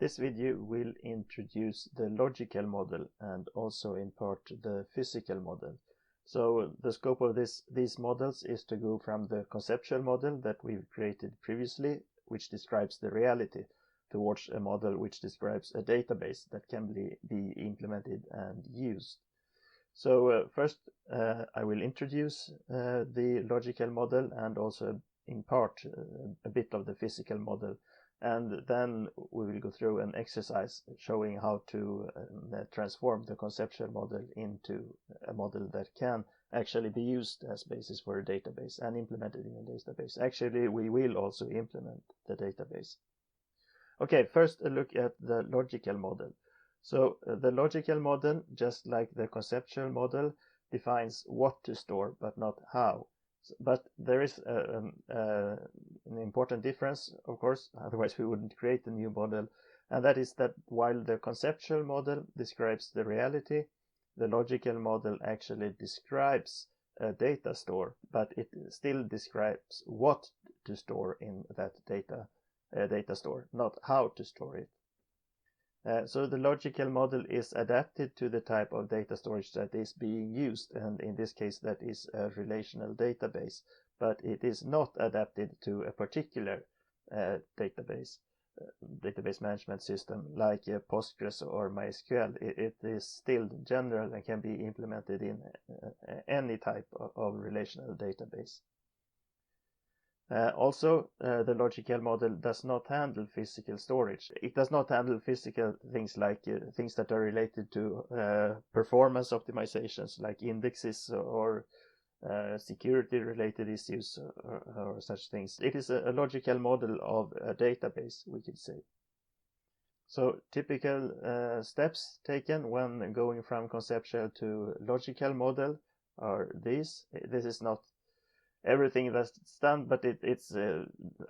This video will introduce the logical model and also in part the physical model. So the scope of these models is to go from the conceptual model that we've created previously, which describes the reality, towards a model which describes a database that can be implemented and used. So first I will introduce the logical model and also in part a bit of the physical model. And then we will go through an exercise showing how to transform the conceptual model into a model that can actually be used as basis for a database and implemented in a database. Actually, we will also implement the database. Okay, first a look at the logical model. So the logical model, just like the conceptual model, defines what to store but not how. But there is an important difference, of course, otherwise we wouldn't create a new model, and that is that while the conceptual model describes the reality, the logical model actually describes a data store, but it still describes what to store in that data store, not how to store it. So the logical model is adapted to the type of data storage that is being used, and in this case that is a relational database, but it is not adapted to a particular database management system like Postgres or MySQL. It is still general and can be implemented in any type of relational database. Also, the logical model does not handle physical storage. It does not handle physical things like things that are related to performance optimizations like indexes or security related issues or such things. It is a logical model of a database, we could say. So typical steps taken when going from conceptual to logical model are these. This is not everything that's done, but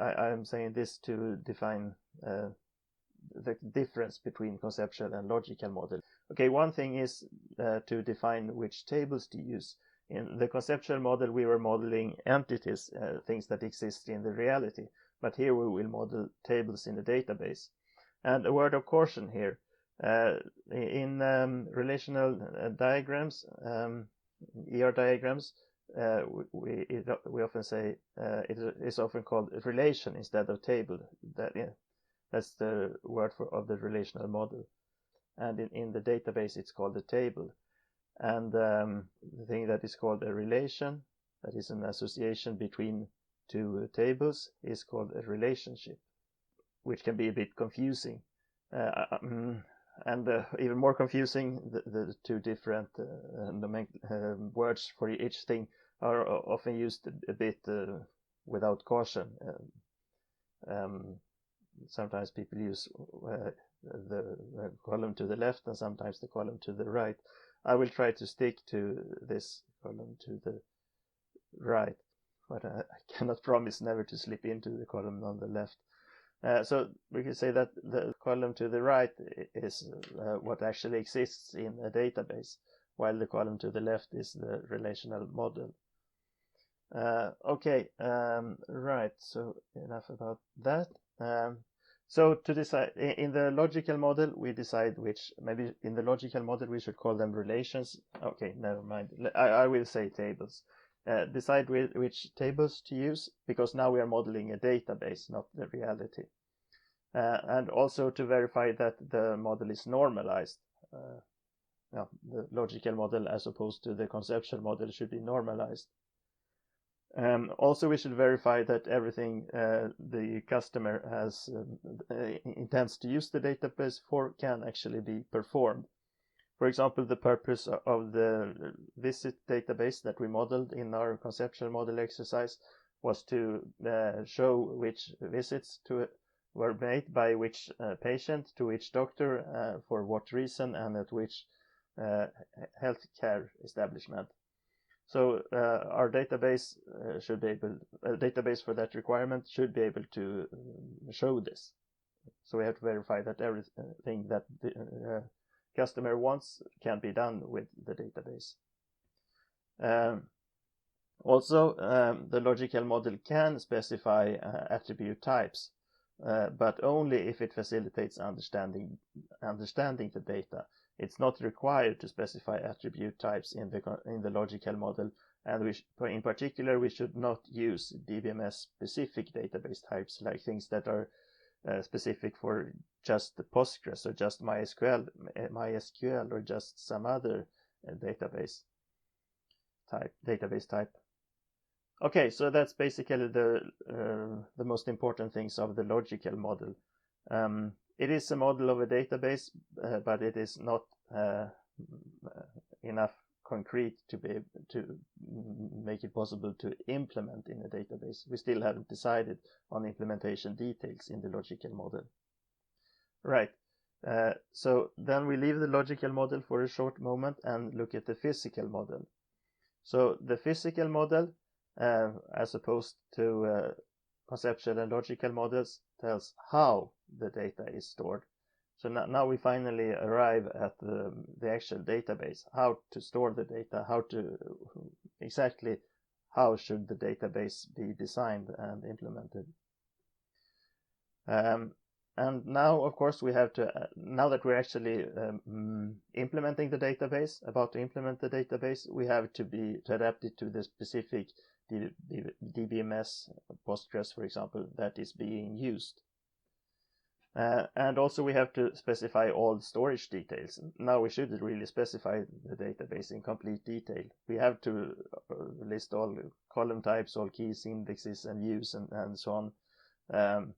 I'm saying this to define the difference between conceptual and logical model. Okay, one thing is to define which tables to use. In the conceptual model, we were modeling entities, things that exist in the reality, but here we will model tables in a database. And a word of caution here, in relational diagrams, ER diagrams, we often say it is often called relation instead of table. That's the word of the relational model, and in the database it's called a table. And the thing that is called a relation, that is an association between two tables, is called a relationship, which can be a bit confusing. And even more confusing, the two different words for each thing are often used a bit without caution. Sometimes people use the column to the left and sometimes the column to the right. I will try to stick to this column to the right, but I cannot promise never to slip into the column on the left. So we can say that the column to the right is what actually exists in a database, while the column to the left is the relational model. Okay, right, so enough about that. So to decide, in the logical model, we decide which, maybe in the logical model we should call them relations. Okay, never mind, I will say tables. Decide which tables to use, because now we are modeling a database, not the reality. And also to verify that the model is normalized. The logical model as opposed to the conceptual model should be normalized. Also, we should verify that everything the customer has intends to use the database for can actually be performed. For example, the purpose of the visit database that we modeled in our conceptual model exercise was to show which visits were made by which patient to which doctor, for what reason, and at which healthcare establishment. So our database database for that requirement should be able to show this. So we have to verify that everything that the customer wants can be done with the database. Also, the logical model can specify attribute types. but only if it facilitates understanding the data. It's not required to specify attribute types in the logical model, and in particular we should not use DBMS specific database types, like things that are specific for just the Postgres or just MySQL or just some other database type. Okay, so that's basically the most important things of the logical model. It is a model of a database, but it is not enough concrete to be able to make it possible to implement in a database. We still haven't decided on implementation details in the logical model. Right. So then we leave the logical model for a short moment and look at the physical model. So the physical model, as opposed to conceptual and logical models, tells how the data is stored. So now we finally arrive at the actual database, how to store the data, exactly how should the database be designed and implemented. And now, of course, we have to, now that we're actually implementing the database, about to implement the database, we have to adapt it to the specific DBMS, Postgres, for example, that is being used. And also we have to specify all storage details. Now we should really specify the database in complete detail. We have to list all column types, all keys, indexes, and views, and so on.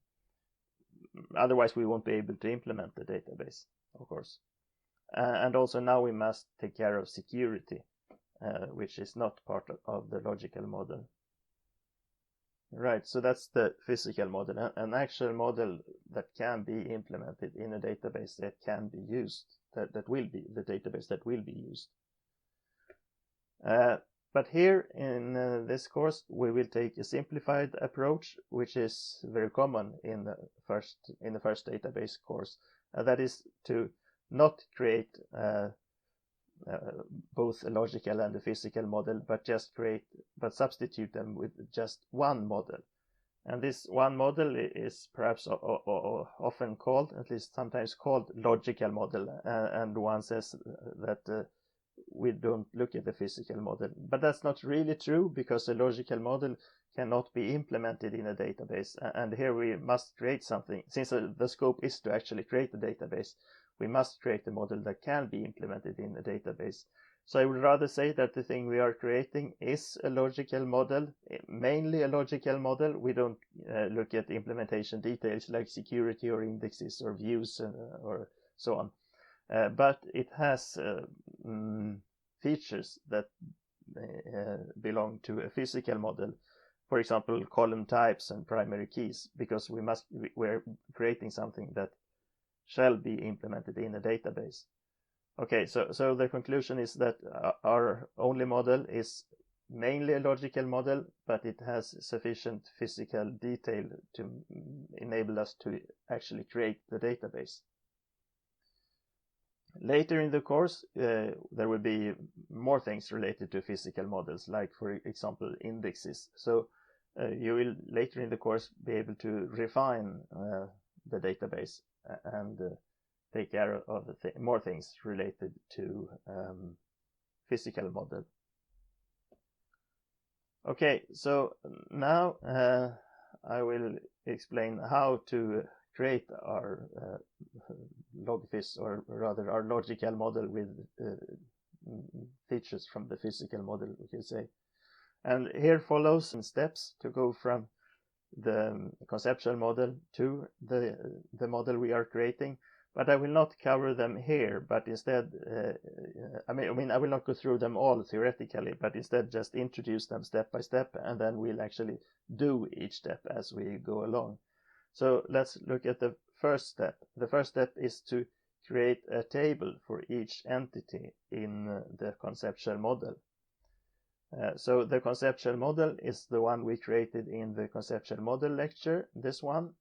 Otherwise we won't be able to implement the database, of course. And also now we must take care of security, which is not part of the logical model. Right, so that's the physical model, an actual model that can be implemented in a database that can be used, that will be the database that will be used. But here in this course we will take a simplified approach, which is very common in the first database course. That is to not create both a logical and a physical model, but substitute them with just one model. And this one model is perhaps often called, at least sometimes called, logical model, and one says that we don't look at the physical model. But that's not really true, because a logical model cannot be implemented in a database, and here we must create something. Since the scope is to actually create a database, we must create a model that can be implemented in a database. So I would rather say that the thing we are creating is a logical model, mainly a logical model. We don't look at implementation details like security or indexes or views or so on. But it has features that belong to a physical model. For example, column types and primary keys, because we're creating something that shall be implemented in a database. Okay, so the conclusion is that our only model is mainly a logical model, but it has sufficient physical detail to enable us to actually create the database. Later in the course, there will be more things related to physical models, like, for example, indexes. So you will later in the course be able to refine the database and take care of more things related to physical model. Okay, so now I will explain how to create our Log-Phys, or rather our logical model with features from the physical model, we can say. And here follows some steps to go from the conceptual model to the model we are creating. But I will not cover them here, but instead, I will not go through them all theoretically, but instead just introduce them step by step, and then we'll actually do each step as we go along. So let's look at the first step. The first step is to create a table for each entity in the conceptual model. So the conceptual model is the one we created in the conceptual model lecture, this one.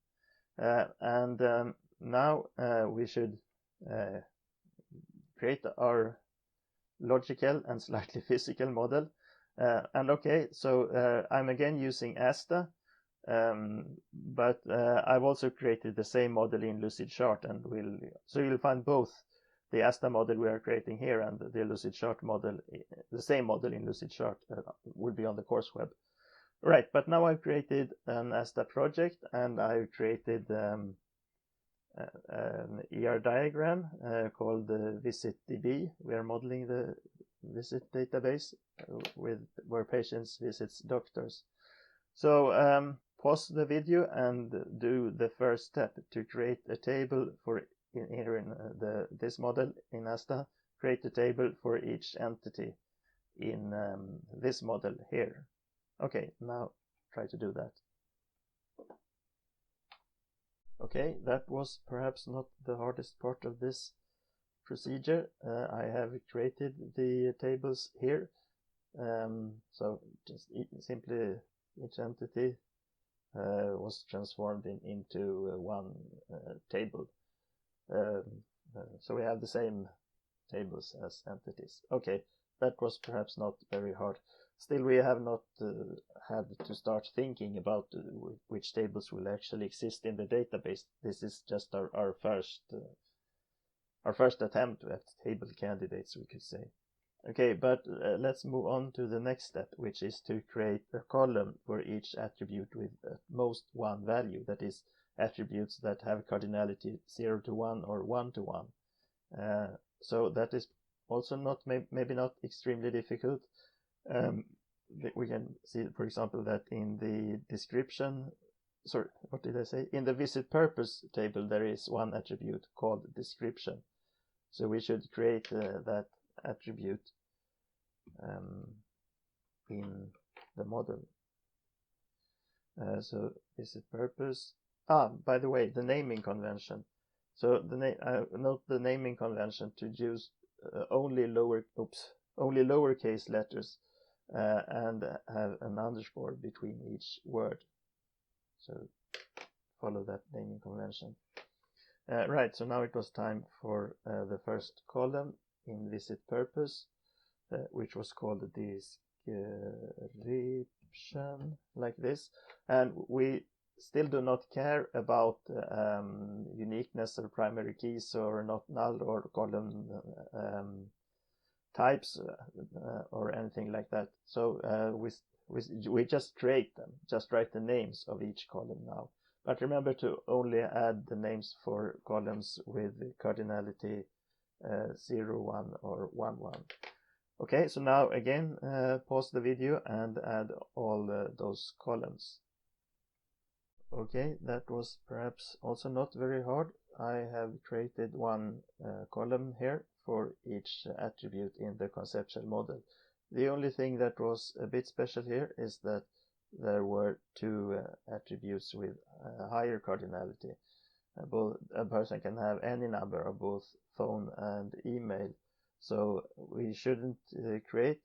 Now we should create our logical and slightly physical model. And okay, so I'm again using ASTA, But I've also created the same model in Lucidchart, and so you'll find both the ASTA model we are creating here and the Lucidchart model, the same model in Lucidchart, will be on the course web. Right, but now I've created an ASTA project, and I've created an ER diagram called VisitDB. We are modeling the visit database where patients visits doctors. So pause the video and do the first step to create a table for here in this model in ASTA. Create a table for each entity in this model here. Okay, now try to do that. Okay, that was perhaps not the hardest part of this procedure. I have created the tables here. So just simply each entity was transformed into one table. So we have the same tables as entities. Okay, that was perhaps not very hard. Still, we have not had to start thinking about which tables will actually exist in the database. This is just our first attempt at table candidates, we could say. Okay, but let's move on to the next step, which is to create a column for each attribute with at most one value. That is, attributes that have cardinality 0 to 1 or 1 to 1. So that is also not maybe not extremely difficult. We can see, for example, that in the description, sorry, what did I say? In the visit purpose table, there is one attribute called description. So we should create that attribute in the model. So visit purpose. By the way, the naming convention. So note the naming convention to use only lowercase letters and have an underscore between each word. So follow that naming convention. Right, so now it was time for the first column in visit purpose, which was called description, like this. And we still do not care about uniqueness or primary keys or not null or column types or anything like that. So we just create them, just write the names of each column now. But remember to only add the names for columns with cardinality 0, 1 or 1, 1. Okay, so now again pause the video and add all those columns. Okay, that was perhaps also not very hard. I have created one column here for each attribute in the conceptual model. The only thing that was a bit special here is that there were two attributes with higher cardinality. A person can have any number of both phone and email. So we shouldn't create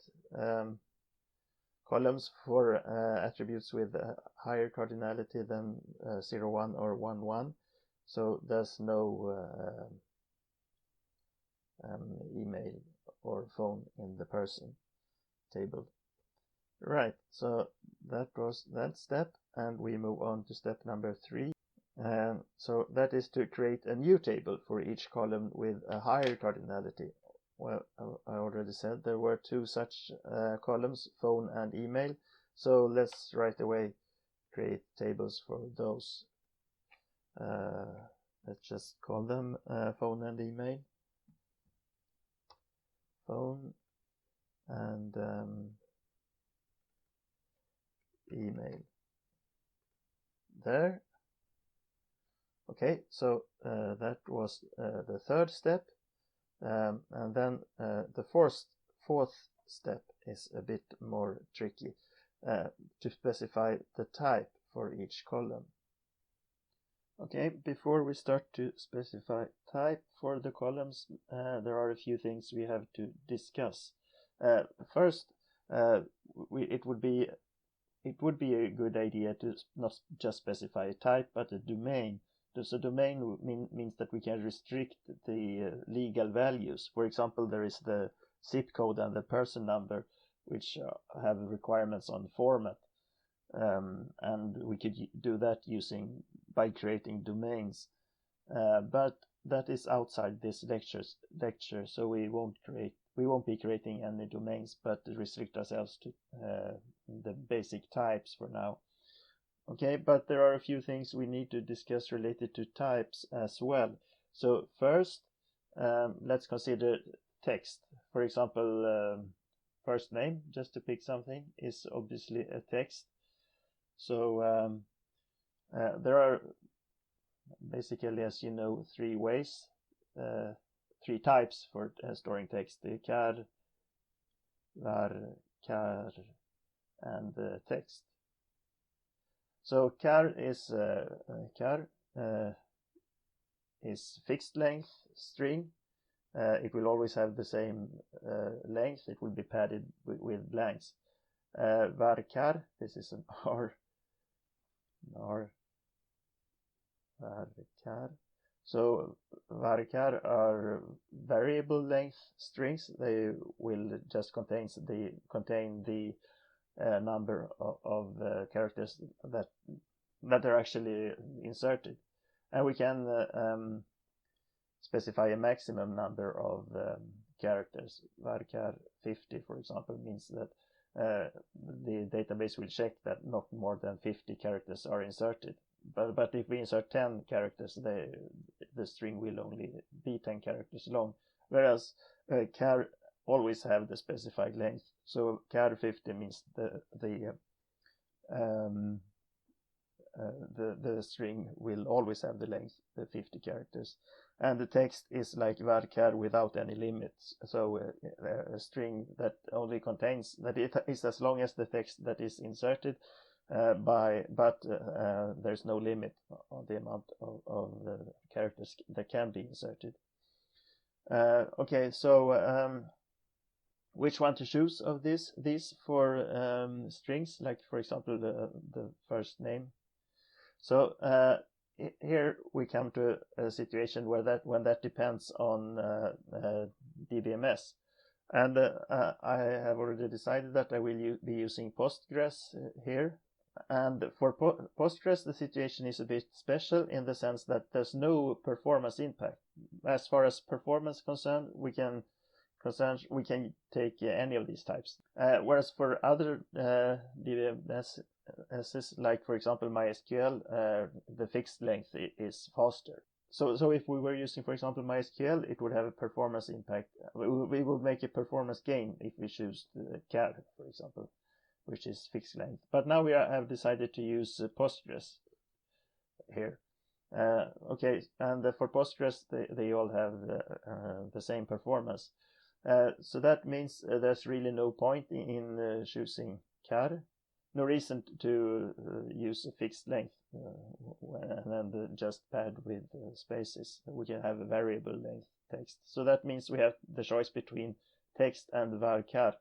columns for attributes with higher cardinality than 0, 1 or 1, 1. So there's no email or phone in the person table. Right, so that was that step, and we move on to step number 3. So that is to create a new table for each column with a higher cardinality. Well, I already said there were two such columns, phone and email. So let's right away create tables for those. Let's just call them phone and email. Phone and email. There. Okay, so that was the third step. And then the fourth step is a bit more tricky, to specify the type for each column. Okay, before we start to specify type for the columns, there are a few things we have to discuss. First, it would be a good idea to not just specify a type, but a domain. So domain means that we can restrict the legal values. For example, there is the zip code and the person number, which have requirements on format. and we could do that by creating domains. But that is outside this lecture, so we won't be creating any domains, but restrict ourselves to the basic types for now. Okay, but there are a few things we need to discuss related to types as well. So first, let's consider text. For example, first name, just to pick something, is obviously a text. So there are basically, as you know, three types for storing text: char, var, char, and text. So char is fixed length string. It will always have the same length. It will be padded with blanks. Var-char, this is an R. Var-char. So var-char are variable length strings. They will just contain the number of characters that are actually inserted, and we can specify a maximum number of characters. Var-char 50, for example, means that the database will check that not more than 50 characters are inserted. But if we insert 10 characters, the string will only be 10 characters long, whereas char always have the specified length. So char 50 means the string will always have the length, the 50 characters. And the text is like var-char without any limits. So a string that only contains, that it is as long as the text that is inserted, but there's no limit on the amount of characters that can be inserted. Okay, so which one to choose of these for strings, like for example the first name? So here we come to a situation where when that depends on DBMS, and I have already decided that I will be using Postgres here. And for Postgres, the situation is a bit special in the sense that there's no performance impact. As far as performance concerned, we can take any of these types. Whereas for other DBMSs, like for example MySQL, the fixed length is faster. So if we were using, for example, MySQL, it would have a performance impact. We would make a performance gain if we choose char, for example, which is fixed length. But now we have decided to use Postgres here. Okay, and for Postgres, they all have the same performance. So that means there's really no point in choosing char. No reason to use a fixed length and then just pad with spaces. We can have a variable length text. So that means we have the choice between text and var-char.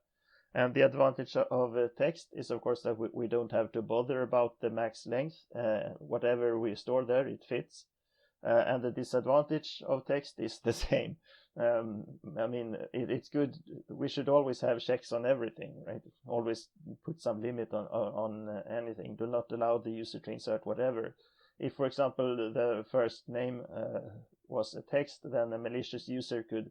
And the advantage of text is, of course, that we don't have to bother about the max length. Whatever we store there, it fits. And the disadvantage of text is the same. I mean, it's good. We should always have checks on everything, right? Always put some limit on anything. Do not allow the user to insert whatever. If, for example, the first name was a text, then a malicious user could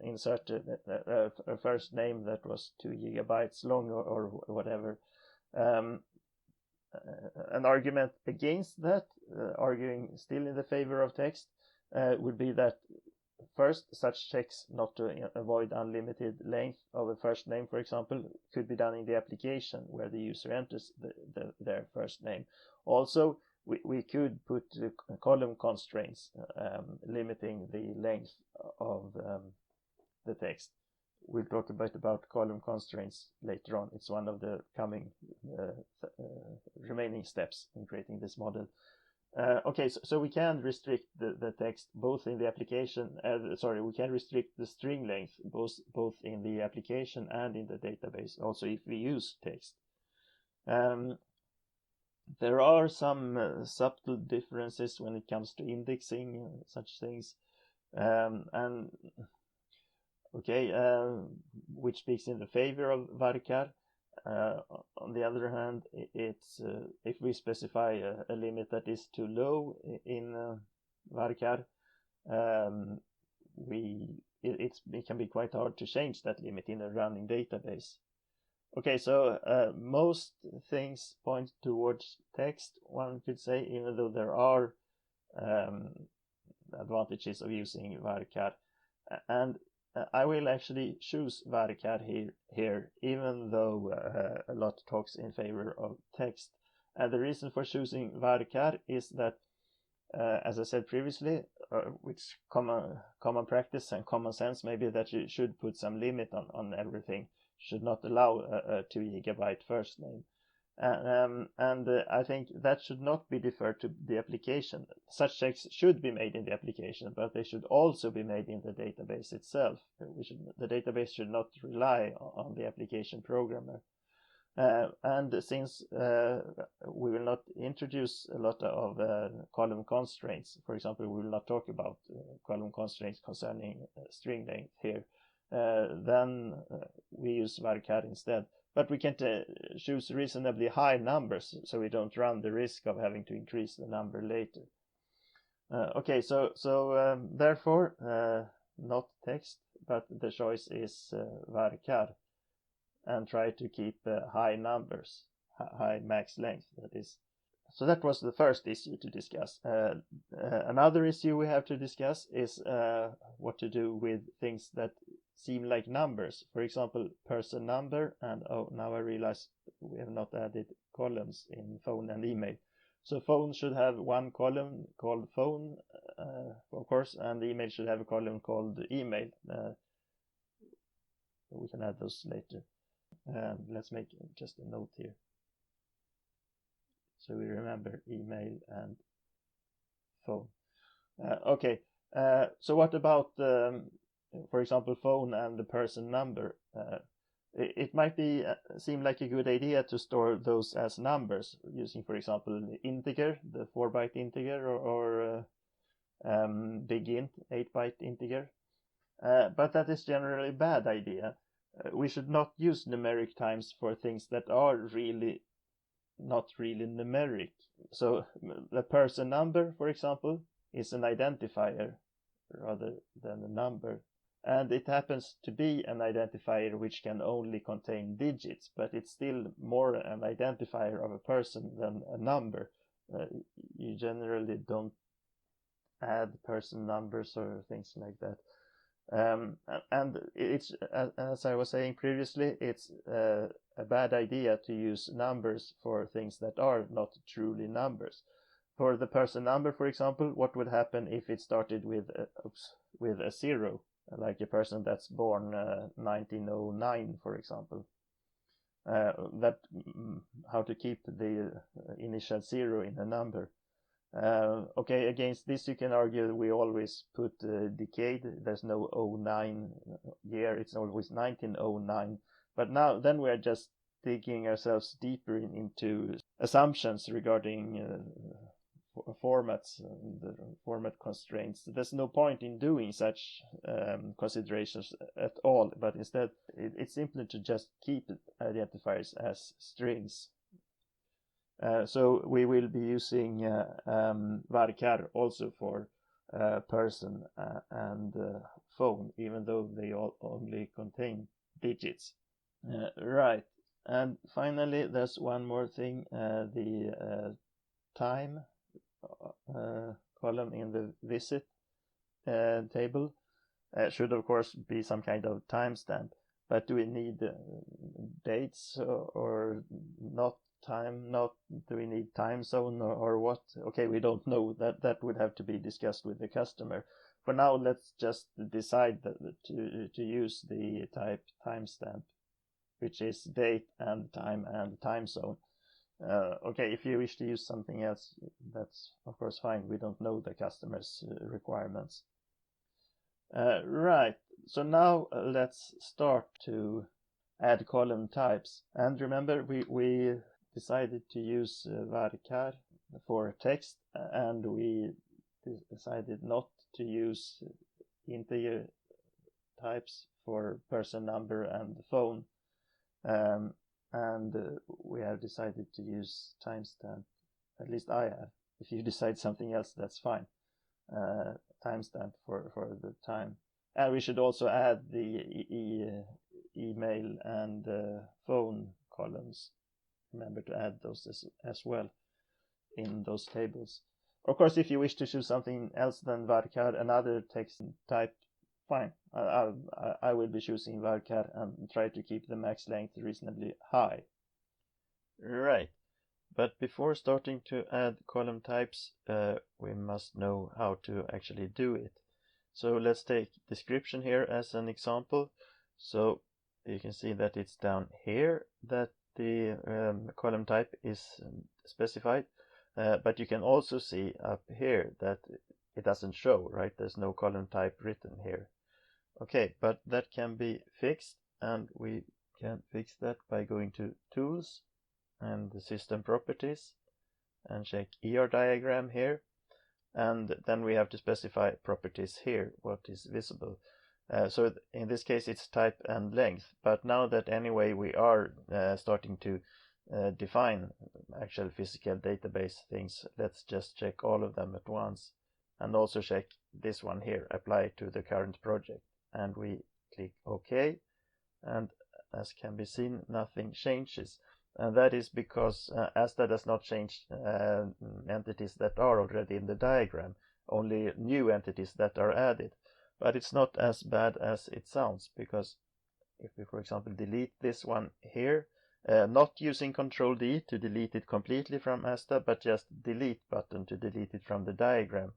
insert a first name that was 2 gigabytes long or whatever. An argument against that, arguing still in the favor of text, would be that first, such checks, not to avoid unlimited length of a first name, for example, could be done in the application where the user enters their first name. Also, we could put column constraints limiting the length of the text. We'll talk a bit about column constraints later on. It's one of the coming remaining steps in creating this model. Okay, so we can restrict the text both in the application, we can restrict the string length both in the application and in the database, also if we use text. There are some subtle differences when it comes to indexing such things, which speaks in the favor of var-char. On the other hand, it's if we specify a limit that is too low in varchar, it can be quite hard to change that limit in a running database. Okay, so most things point towards text, one could say, even though there are advantages of using varchar. And I will actually choose varchar here, even though a lot talks in favor of text. And the reason for choosing varchar is that, as I said previously, which common practice and common sense maybe, that you should put some limit on everything. Should not allow a 2 GB first name. And I think that should not be deferred to the application. Such checks should be made in the application, but they should also be made in the database itself. The database should not rely on the application programmer. And since we will not introduce a lot of column constraints, for example, we will not talk about column constraints concerning string length here, then we use varchar instead. But we can choose reasonably high numbers, so we don't run the risk of having to increase the number later. Okay, so therefore, not text, but the choice is varchar, and try to keep high numbers, high max length, that is. So that was the first issue to discuss. Another issue we have to discuss is what to do with things that seem like numbers. For example, person number, and oh, now I realize we have not added columns in phone and email. So phone should have one column called phone, of course, and email should have a column called email. We can add those later. Let's make just a note here, so we remember email and phone. Okay, so what about, for example, phone and the person number? It might seem like a good idea to store those as numbers, using, for example, the integer, the 4-byte integer, or big int, 8-byte integer. But that is generally a bad idea. We should not use numeric times for things that are really not really numeric. So the person number, for example, is an identifier rather than a number. And it happens to be an identifier which can only contain digits, but it's still more an identifier of a person than a number. You generally don't add person numbers or things like that. And it's, as I was saying previously, it's a bad idea to use numbers for things that are not truly numbers. For the person number, for example, what would happen if it started with a 0, like a person that's born 1909, for example? How to keep the initial 0 in a number. Okay, against this you can argue we always put decade. There's no 09 year, it's always 1909. But then we are just digging ourselves deeper into assumptions regarding formats and format constraints. There's no point in doing such considerations at all, but instead it's simpler to just keep identifiers as strings. So we will be using varchar also for person and phone, even though they all only contain digits. Right, and finally there's one more thing, the time column in the visit table should of course be some kind of timestamp. But do we need dates or not? Do we need time zone or what? Okay, we don't know. That would have to be discussed with the customer. For now, let's just decide to use the type timestamp, which is date and time zone. Okay, if you wish to use something else, that's of course fine. We don't know the customer's requirements. Right, so now let's start to add column types. And remember, we decided to use varchar for text, and we decided not to use integer types for person number and phone. and we have decided to use timestamp. At least I have. If you decide something else, that's fine. Timestamp for the time. And we should also add the email and phone columns. Remember to add those as well in those tables. Of course, if you wish to choose something else than varchar, another text type, fine. I will be choosing varchar and try to keep the max length reasonably high. Right. But before starting to add column types, we must know how to actually do it. So let's take description here as an example. So you can see that it's down here that the column type is specified. But you can also see up here that it doesn't show, right? There's no column type written here. Okay, but that can be fixed, and we can fix that by going to Tools and the System Properties and check ER diagram here. And then we have to specify properties here, what is visible. So in this case it's type and length, but now that anyway we are starting to define actual physical database things, let's just check all of them at once, and also check this one here, apply to the current project, and we click OK, and as can be seen, nothing changes. And that is because Asta does not change entities that are already in the diagram, only new entities that are added. But it's not as bad as it sounds, because if we, for example, delete this one here, not using Control D to delete it completely from Asta, but just delete button to delete it from the diagram,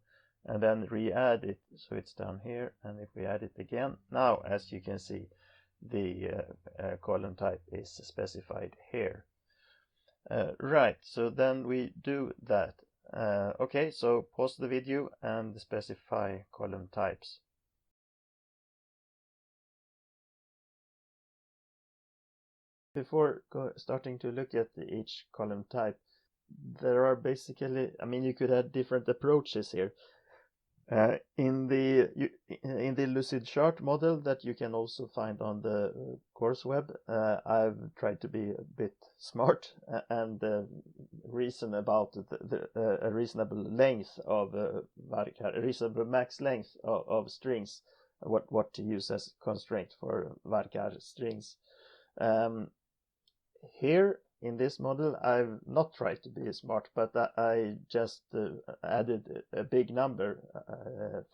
and then re-add it, so it's down here, and if we add it again, now as you can see, the column type is specified here. Right, so then we do that. Okay, so pause the video and specify column types. Before starting to look at each column type, there are basically, you could have different approaches here. In the Lucidchart model that you can also find on the course web, I've tried to be a bit smart and reason about a reasonable length of varchar, a reasonable max length of strings, what to use as constraint for varchar strings. Here in this model, I've not tried to be smart, but I just added a big number,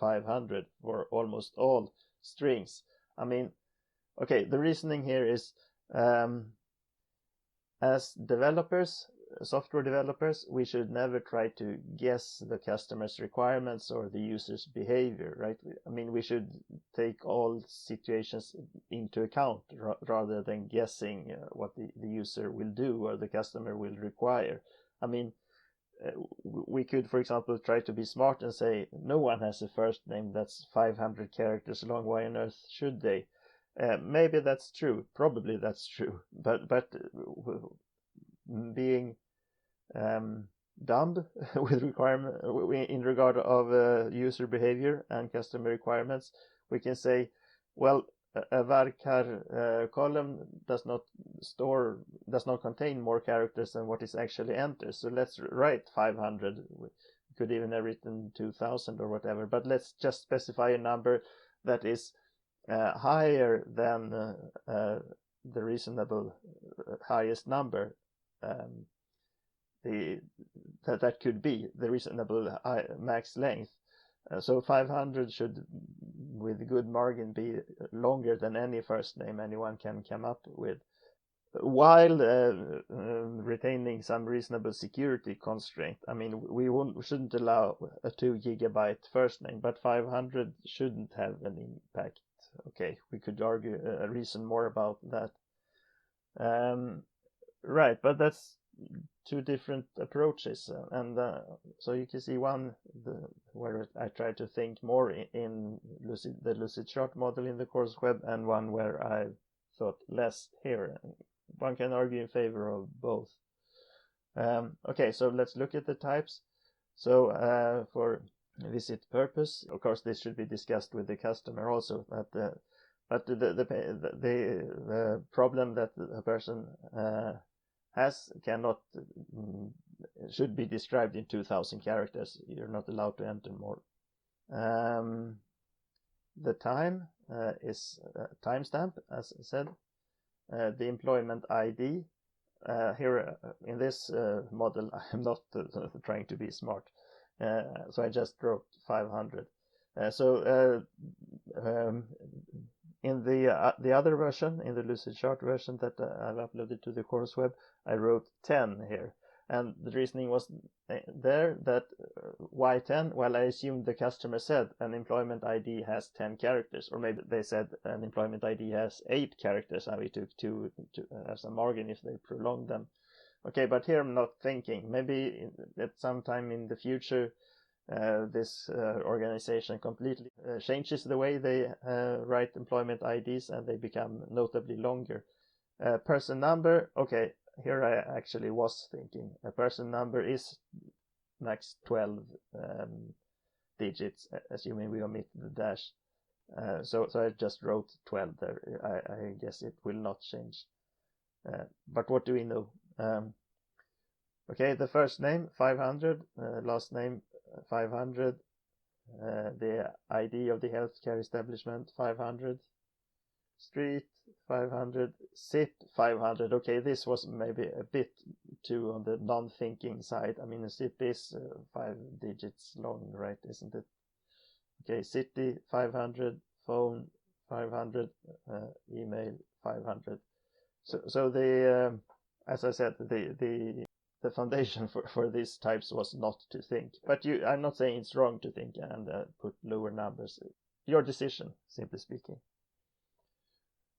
500, for almost all strings. Okay, the reasoning here is, as developers, software developers, we should never try to guess the customer's requirements or the user's behavior, right? We should take all situations into account rather than guessing what the user will do or the customer will require. We could, for example, try to be smart and say no one has a first name that's 500 characters long. Why on earth should they? Maybe that's true. Probably that's true. But being dumb with in regard of user behavior and customer requirements, we can say, well, a varchar column does not contain more characters than what is actually entered. So let's write 500. We could even have written 2000 or whatever, but let's just specify a number that is higher than the reasonable highest number. That could be the reasonable max length. So 500 should, with good margin, be longer than any first name anyone can come up with, while retaining some reasonable security constraint. We shouldn't allow a 2 GB first name, but 500 shouldn't have an impact. Okay, we could argue reason more about that. Right, but that's two different approaches, and so you can see one where I try to think more in the Lucidchart model in the course web, and one where I thought less here. One can argue in favor of both. Okay, so let's look at the types. So for visit purpose, of course this should be discussed with the customer also, that but the problem that a person has cannot should be described in 2,000 characters. You're not allowed to enter more. The time is timestamp, as I said. The employment ID. Here in this model, I'm not trying to be smart, so I just wrote 500. In the other version, in the Lucidchart version that I've uploaded to the course web, I wrote 10 here. And the reasoning was there that why 10? Well, I assumed the customer said an employment ID has 10 characters, or maybe they said an employment ID has 8 characters, and we took 2 as a margin if they prolonged them. Okay, but here I'm not thinking. Maybe at some time in the future, this organization completely changes the way they write employment IDs, and they become notably longer. Person number, okay, here I actually was thinking a person number is max 12 digits, assuming we omit the dash. So I just wrote 12 there. I guess it will not change. But what do we know? Okay, the first name 500, last name 500, the ID of the healthcare establishment 500, street 500, SIP 500. Okay, this was maybe a bit too on the non-thinking side. I mean, a SIP is 5 digits long, right? Isn't it? Okay, city 500, phone 500, email 500. So the as I said, the foundation for these types was not to think. But I'm not saying it's wrong to think and put lower numbers. Your decision, simply speaking.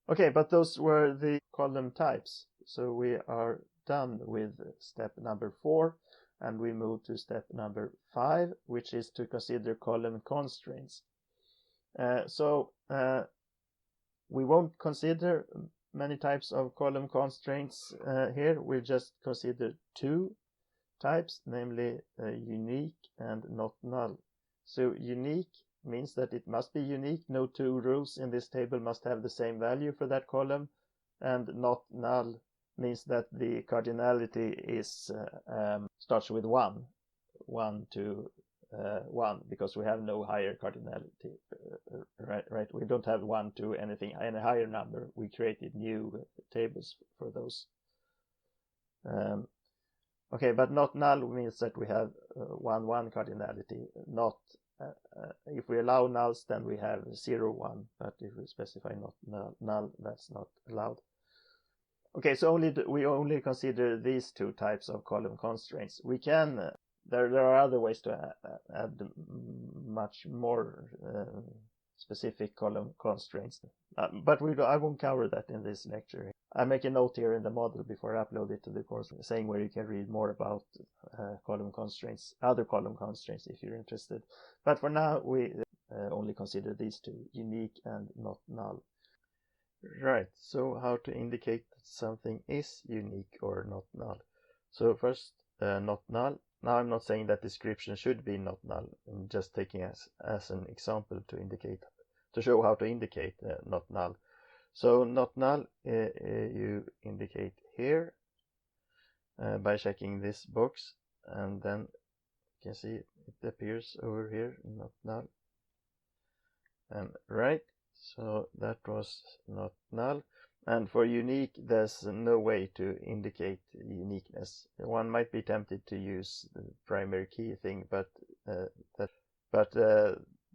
Okay, but those were the column types. So we are done with step number 4, and we move to step number 5, which is to consider column constraints. We won't consider many types of column constraints here. We'll just consider 2 types, namely unique and not null. So unique means that it must be unique. No 2 rows in this table must have the same value for that column. And not null means that the cardinality is starts with 1 to 1, because we have no higher cardinality, right? We don't have 1 to any higher number. We created new tables for those. Okay, but not null means that we have 1 cardinality. Not if we allow nulls, then we have 0 1. But if we specify not null, that's not allowed. Okay, so we only consider these 2 types of column constraints. We can there are other ways to add much more specific column constraints, but I won't cover that in this lecture. I make a note here in the model before I upload it to the course, saying where you can read more about column constraints, other column constraints, if you're interested. But for now, we only consider these 2, unique and not null. Right, so how to indicate that something is unique or not null. So first, not null. Now I'm not saying that description should be not null. I'm just taking as an example to show how to indicate not null. So not null you indicate here by checking this box, and then you can see it appears over here, not null. And right, so that was not null. And for unique, there's no way to indicate uniqueness. One might be tempted to use the primary key thing, but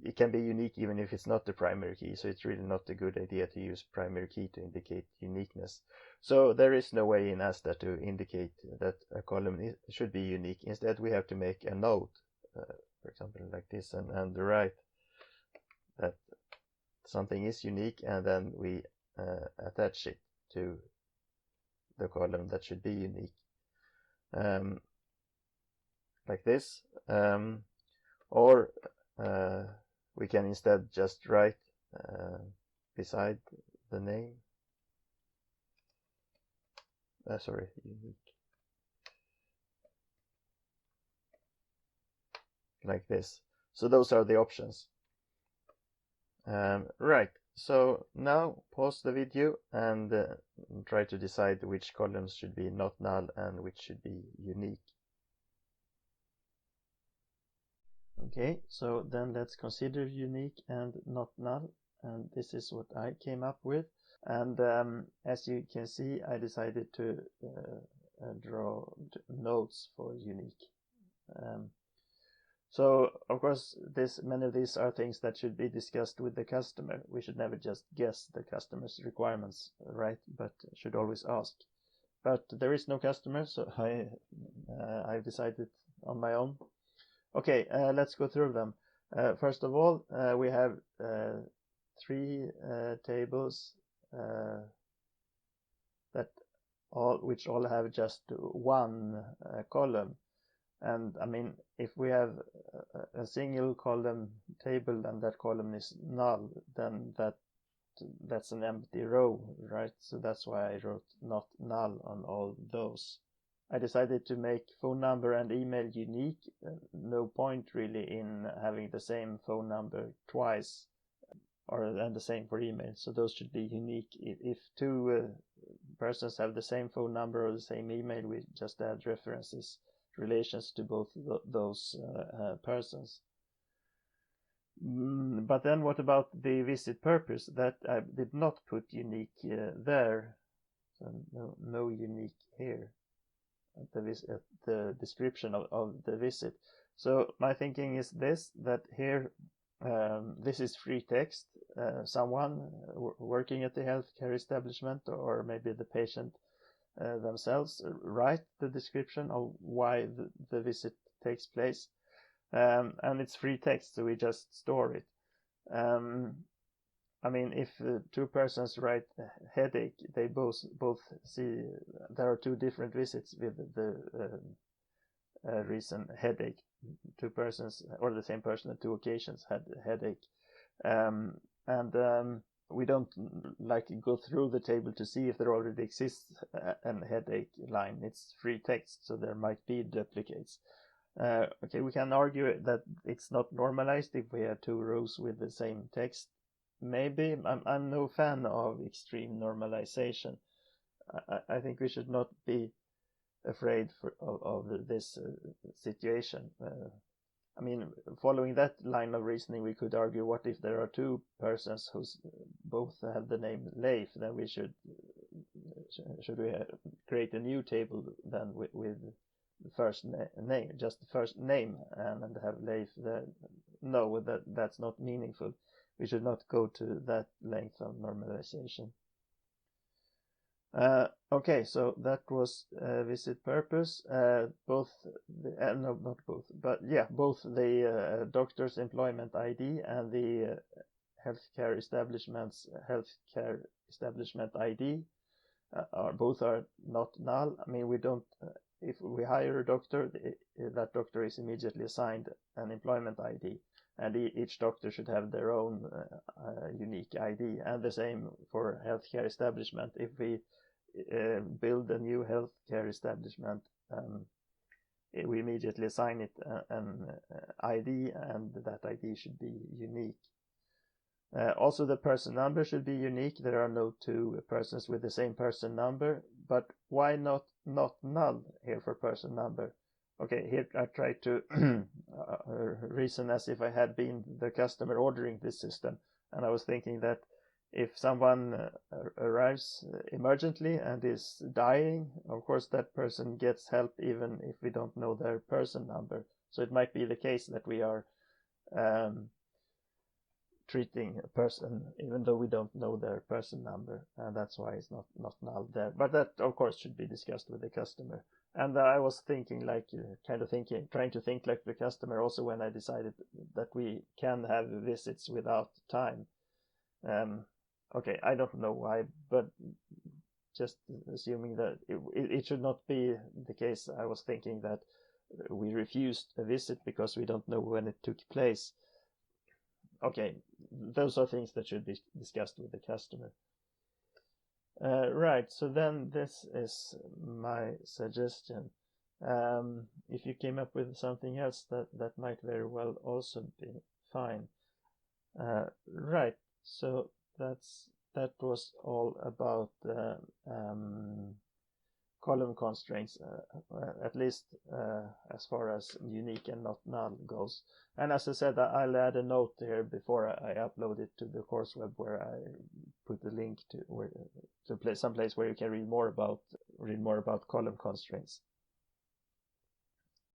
it can be unique even if it's not the primary key. So it's really not a good idea to use primary key to indicate uniqueness. So there is no way in ASTA to indicate that a column should be unique. Instead, we have to make a note, for example, like this, and write that something is unique, and then we attach it to the column that should be unique, like this, or we can instead just write beside the name, unique, like this. So those are the options. Right, so now pause the video and try to decide which columns should be not null and which should be unique. Okay, so then let's consider unique and not null, and this is what I came up with. And as you can see, I decided to draw nodes for unique. So of course, many of these are things that should be discussed with the customer. We should never just guess the customer's requirements, right? But should always ask. But there is no customer, so I've decided on my own. Okay, let's go through them. First of all, we have 3 tables which all have just 1 column. And I mean, if we have a single column table and that column is null, then that's an empty row, right? So that's why I wrote not null on all those. I decided to make phone number and email unique. No point really in having the same phone number twice, and the same for email. So those should be unique. If 2 persons have the same phone number or the same email, we just add references, relations to both those persons. But then what about the visit purpose? That I did not put unique there. So no unique here at the description of the visit. So my thinking is that here this is free text. Someone working at the healthcare establishment, or maybe the patient themselves, write the description of why the visit takes place, and it's free text, so we just store it. I mean, if 2 persons write headache, they both see there are 2 different visits with the reason headache. 2 persons, or the same person at 2 occasions, had a headache, and we don't like go through the table to see if there already exists a headache line. It's free text, so there might be duplicates. Okay, we can argue that it's not normalized if we have 2 rows with the same text. Maybe. I'm no fan of extreme normalization. I think we should not be afraid of this situation. I mean, following that line of reasoning, we could argue, what if there are 2 persons who both have the name Leif? Then we should we create a new table then with the first name, just the first name, and have Leif there? No, that's not meaningful. We should not go to that length of normalization. Okay, so that was visit purpose. Both the doctor's employment ID and the healthcare establishment ID are not null. I mean, we don't. If we hire a doctor, that doctor is immediately assigned an employment ID, and each doctor should have their own unique ID. And the same for healthcare establishment. If we build a new healthcare establishment, we immediately assign it an ID, and that ID should be unique. Also, the person number should be unique. There are no 2 persons with the same person number, but why not null here for person number? Okay, here I try to reason as if I had been the customer ordering this system, and I was thinking that if someone arrives emergently and is dying, of course that person gets help even if we don't know their person number. So it might be the case that we are treating a person even though we don't know their person number, and that's why it's not null there. But that of course should be discussed with the customer. And I was thinking trying to think like the customer also when I decided that we can have visits without time. Okay, I don't know why, but just assuming that it should not be the case. I was thinking that we refused a visit because we don't know when it took place. Okay, those are things that should be discussed with the customer. Right, so then this is my suggestion. If you came up with something else, that might very well also be fine. Right, so that was all about column constraints, at least as far as unique and not null goes. And as I said, I'll add a note here before I upload it to the course web, where I put the link to some place where you can read more about column constraints.